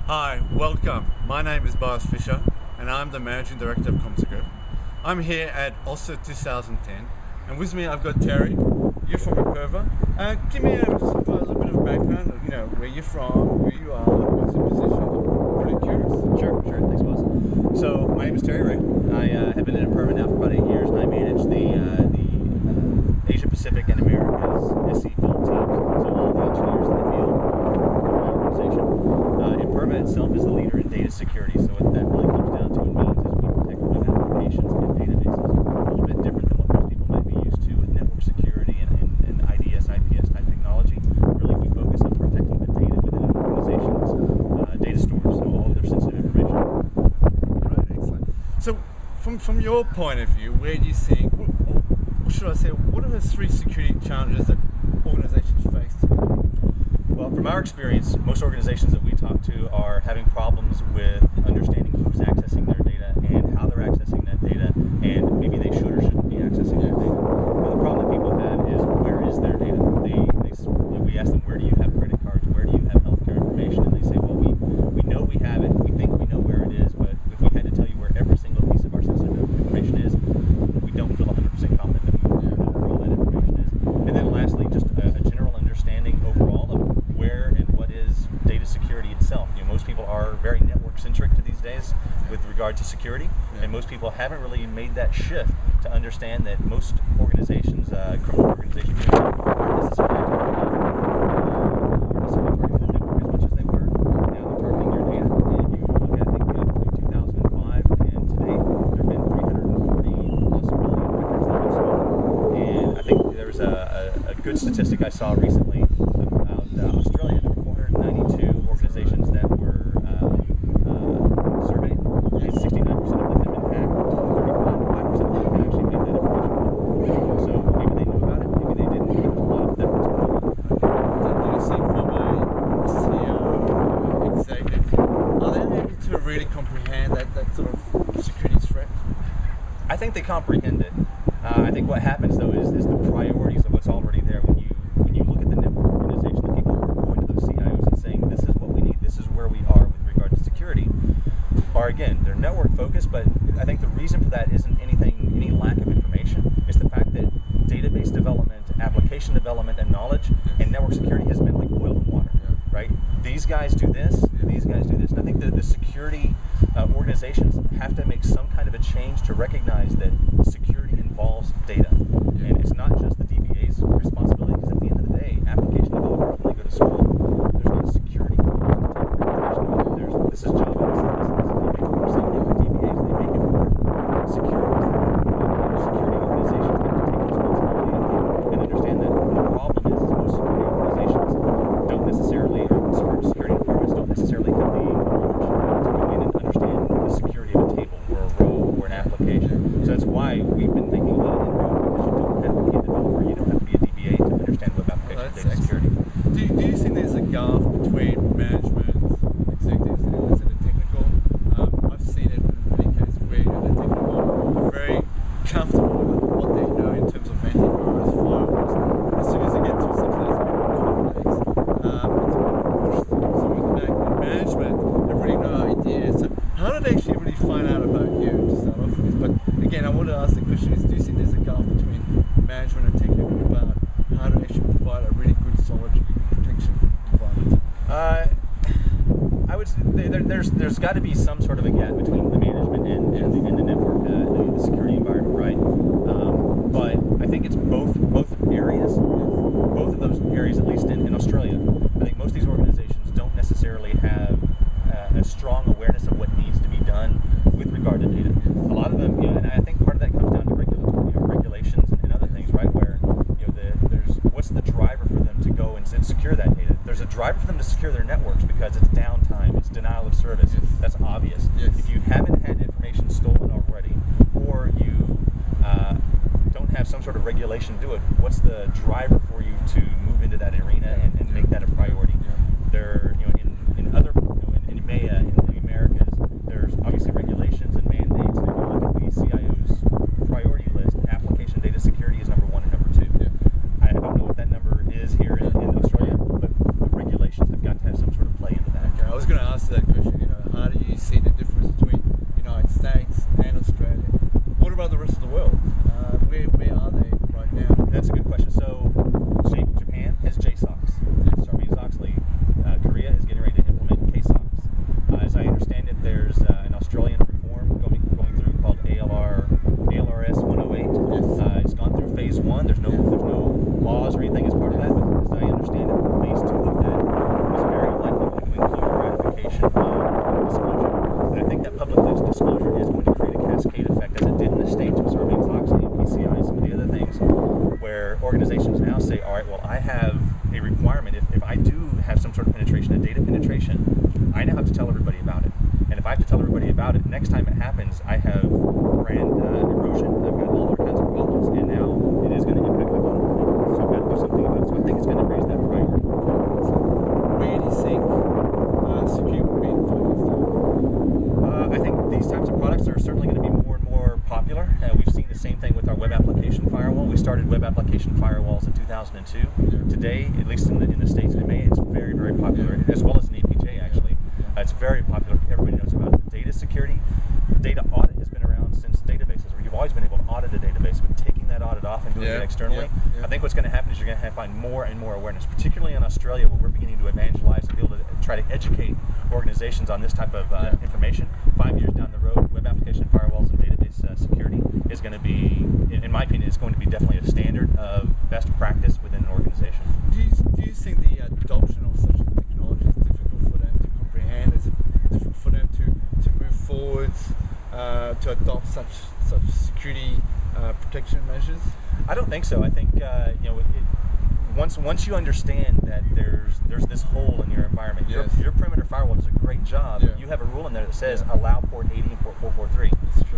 Hi, welcome. My name is Bas Fisher and I'm the Managing Director of AusCERT. I'm here at AusCERT 2010 and with me I've got Terry. You're from Imperva. Give me a little bit of background, where you're from, where you are, what's your position. I'm pretty curious. Sure. Thanks, Bas. So, my name is Terry Ray. I have been in Imperva now for about 8 years, and I manage the Asia Pacific and Americas SE field teams. So all the engineers in the field for my organization. Imperva itself is the leader in data security. So what that really comes down to and means is we protect web applications and databases. A little bit different than what most people might be used to with network security and IDS, IPS type technology. Really, we focus on protecting the data within an organization's data stores, so all of their sensitive information. Right, excellent. So, from your point of view, where do you think, or should I say, what are the three security challenges that organizations face today? Well, from our experience, most organizations that we talk to are having problems with understanding who's accessing their data and how they're accessing that data, and maybe they should or shouldn't be accessing their data. The problem that people have is, where is their data? We ask them, where do you have credit cards? Where do you have healthcare information? And they say, well, we know we have it. We think we know where it is, but if we had to tell you where every single piece of our sensitive information is, we don't feel 100% confident that we know where all that information is. And then lastly, just a general understanding overall of where and what is data security itself. Most people are very network centric to these days with regard to security, and most people haven't really made that shift to understand that most organizations, criminal organizations, aren't necessarily targeting the network as much as they were. Now they're targeting your data. And if you look at, I think, between 2005 and today, there have been 340 plus million records that have been stolen. And I think there was a good statistic I saw recently about Australia. There were 492 organizations that were surveyed, and 69% of them had been hacked. 35% of them had actually made that information. So maybe they knew about it, maybe they didn't. There was a lot of theft that's going on. Do you think from a CEO executive, are they able to really comprehend that sort of security threat? I think they comprehend it. I think what happens though is the priorities of what's already there. When you look at the network organization, the people who are going to those CIOs and saying, this is what we need, this is where we are with regard to security, are again, they're network focused, but I think the reason for that isn't any lack of information. It's the fact that database development, application development, and knowledge and network security has been like oil and water, right? These guys do this, these guys do this. And I think that the security organizations have to make some kind of a change to recognize that security involves data. And it's not just the DBA's responsibility, because at the end of the day, application developers, when they go to school, there's not a security course. This is Java, this is they make it more simple. The DBAs, they make it more security. Security organizations have to take responsibility and understand that the problem is most security organizations don't necessarily, or security departments don't necessarily have the knowledge to go in and understand the security of a table or a row or an application. So that's why we've been thinking a lot in row, because you don't have to be a developer, you don't have to be a DBA to understand web application data security. Do you think there's a gap between management, executives, and the technical? I've seen it in many cases where the technical are very comfortable with what they know in terms of antivirus, firewalls. As soon as they get to something that's more complex, it's push through back. In management, they really no idea. So how do they actually really find out about you to start off with? But again, I want to ask the question is, do you think there's a gap between management and technical about how to actually provide a really good, solid protection environment? I would say there's got to be some sort of a gap between the management and the network, the security environment, right? But I think it's both areas, both of those areas, at least in Australia. I think most of these organizations don't necessarily have a strong awareness of what needs to be done with regard to data. A lot of them, and I think part of that comes down to regulations and other things, right? Where there's what's the driver for them to go and secure that data? There's a driver for them to secure their networks because it's downtime, it's denial of service. Yes. That's obvious. Yes. If you haven't had information stolen already, or you don't have some sort of regulation to do it, what's the driver for you to move into that arena and make that a priority? There, in other, in EMEA, in the Americas, there's obviously regulations and mandates. And if you look at the CIO's priority list, application data security is number 1 and number 2. I don't know what that number is here in Australia, but the regulations have got to have some sort of play into that. Okay, I was going to ask that question. see the difference between United States and Australia. What about the rest of the world? Where are they right now? That's a good question. So, Japan has JSOCs. Sarbanes-Oxley. Korea is getting ready to implement KSOCs. As I understand it, there's an Australian reform going through called ALRS 108. Yes. It's gone through phase 1. There's no laws or anything as part of that. But as I understand it, phase 2 of that is very likely going to include ratification of disclosure. And I think that public disclosure is going to create a cascade effect, as it did in the States with Sarbanes-Oxley and PCI and some of the other things, where organizations now say, all right, well, I have a requirement. If I do have some sort of penetration, a data penetration, I now have to tell everybody about it. And if I have to tell everybody about it, next time it happens, I have brand erosion. I've got all other kinds of problems, and now it is going to impact my bottom line. So I've got to do something about it. So I think it's going to raise that priority. Where do you think security will be in 5 years' time? I think these types of products are certainly going to be more and more popular. We've seen the same thing with our web application firewall. We started web application firewalls in 2002. Today, at least in the States and EMEA, it's very, very popular, as well as in APJ actually. It's very popular. Everybody knows about it. Data security. Data audit has been around since databases, where you've always been able to audit a database, but taking that audit off and doing it externally, I think what's going to happen is you're going to find more and more awareness, particularly in Australia, where we're beginning to evangelize and be able to try to educate organizations on this type of information. 5 years down the road, web application firewalls and database security is going to be, in my opinion, is going to be definitely a standard of best practice within an organization. Do you think the adoption of such a technology is difficult for them to comprehend? Is it difficult for them to move forwards, to adopt such security protection measures? I don't think so. I think once you understand that there's this hole in your environment, your perimeter firewall does a great job. You have a rule in there that says allow port 80 and port 443.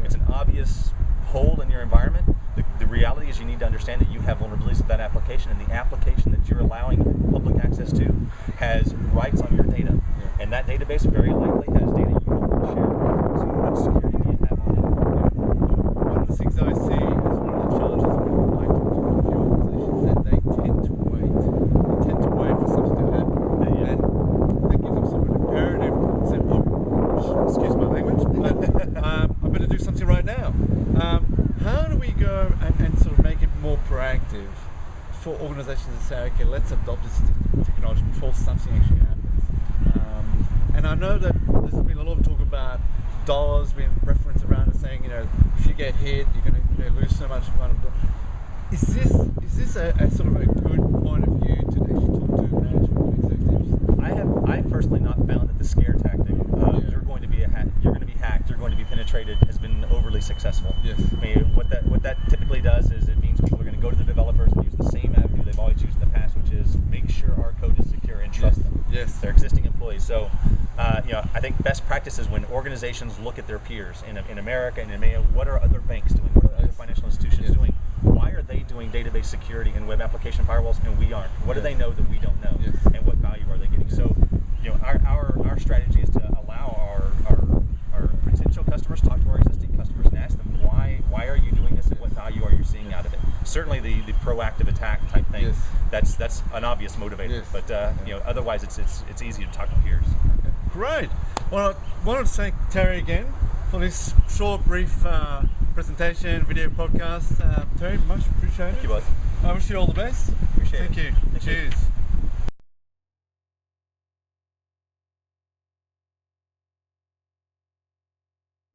It's an obvious hole in your environment. The reality is you need to understand that you have vulnerabilities of that application, and the application that you're allowing public access to has rights on your data. And that database very likely has data you don't want to share. So what security do you have on it? One of the things I see as one of the challenges when I talk to a few organizations, that they tend to wait. They tend to wait for something to happen. And that gives them sort of an imperative to say, oh, excuse my language, but I better do something right now. How do we go and sort of make it more proactive for organizations to say, okay, let's adopt this technology before something actually happens? And I know that there's been a lot of talk about dollars being referenced around and saying, if you get hit, you're going to lose so much money. Is this a sort of a good point of view to actually talk to management executives? I personally not found that the scare tactic, you're going to be hacked, you're going to be penetrated, has been overly successful. Yes. I mean, what that typically does is it means people are going to go to the developers and use the same avenue they've always used in the past, which is make sure our code is secure and trust them. Yes. Their existing employees. So, I think best practice is when organizations look at their peers in America and in EMEA, what are other banks doing? What are other financial institutions doing? Why are they doing database security and web application firewalls and we aren't? What do they know that we don't know? And what value are they getting? So, our strategy is to allow our potential customers talk to our existing customers and ask them why are you doing this and what value are you seeing out of it? Certainly the proactive attack type thing. That's an obvious motivator. But otherwise it's easy to talk to peers. Great. Well, I wanted to thank Terry again for this short, brief presentation, video podcast. Terry, much appreciated. Thank you, bud. I wish you all the best. Appreciate it. Thank you. Thank you. Cheers.